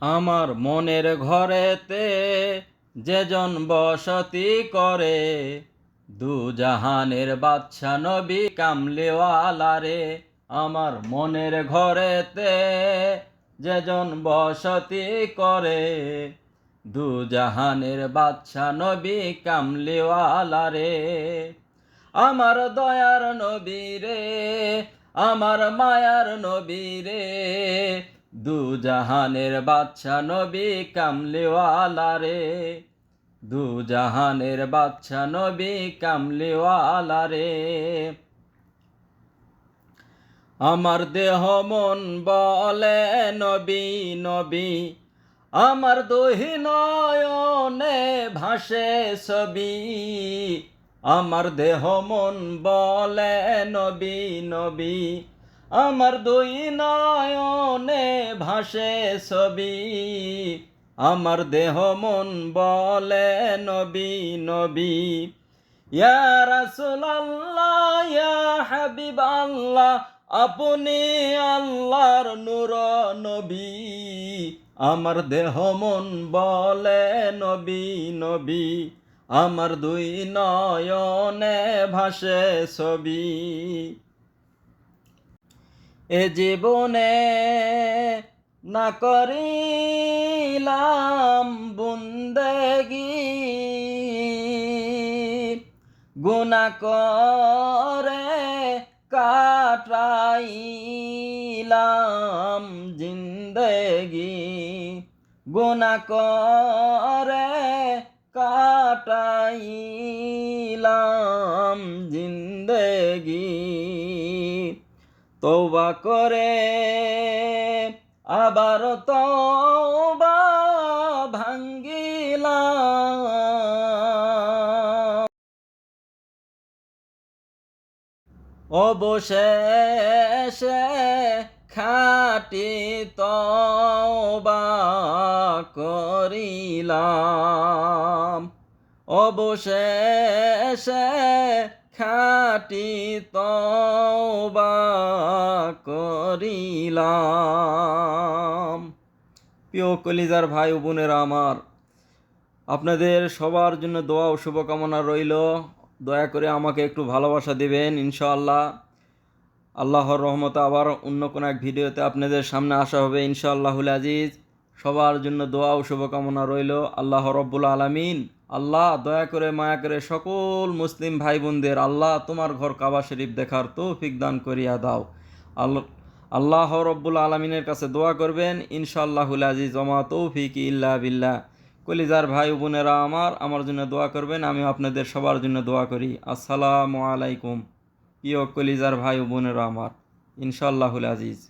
আমার মনের ঘরেতে যেজন বসতি করে, দু জাহানের বাদশা নবী কামলিওয়ালা রে। আমার মনের ঘরেতে যেজন বসতি করে, দু জাহানের বাদশা নবী কামলিওয়ালা রে। আমার দয়ার নবী রে, আমার মায়ার নবী রে, দু জাহানের বাদশা নবী কামলিওয়ালা রে। দু জাহানের বাদশা নবী কামলিওয়ালা রে। আমার দেহ মন বলে নবী নবী, আমার দুই নয়নে ভাসে ছবি। আমার দেহ মন বলে নবী নবী, আমার দুই নয়নে ভাসে ছবি। আমার দেহ মন বলে নবী নবী। ইয়া রাসূলুল্লাহ ইয়া হাবিবাল্লাহ, আপনি আল্লাহর নূর নবী। আমার দেহ মন বলে নবী নবী, আমার দুই নয়নে ভাসে ছবি। এ জীবনে না করিলাম বন্দেগী, গুনাহ করে কাটাইলাম জিন্দেগি। গুনাহ করে কাটাইলাম জিন্দেগি। তওবা করে আবার তওবা ভাঙ্গিলাম, অবশেষে খাঁটি তওবা করিলাম। অবশেষে খাঁটি তওবা করিলাম। প্রিয় কলিজার ভাই ও বোনেরা আমার, আপনাদের সবার জন্য দোয়া ও শুভকামনা রইল। দয়া করে আমাকে একটু ভালোবাসা দিবেন ইনশাআল্লাহ। আল্লাহর রহমতে আবার অন্য কোনো এক ভিডিওতে আপনাদের সামনে আসা হবে ইনশাআল্লাহুল আজিজ। সবার জন্য দোয়া ও শুভকামনা রইল। আল্লাহ রব্বুল আলামিন, আল্লাহ দয়া করে মায়া করে সকল মুসলিম ভাই বোনদের আল্লাহ তোমার ঘর কাবা শরীফ দেখার তৌফিক দান করিয়া দাও। আল্লাহ রব্বুল আলামিনের কাছে দোয়া করবেন ইনশাআল্লাহুল আজিজ। ওমা তৌফিক ইল্লা বিল্লাহ। কলিজার ভাই বোনেরা আমার জন্য দোয়া করবেন, আমি আপনাদের সবার জন্য দোয়া করি। আসসালামু আলাইকুম। প্রিয় কলিজার ভাই ও বোনেরা আমার, ইনশাআল্লাহুল আজিজ।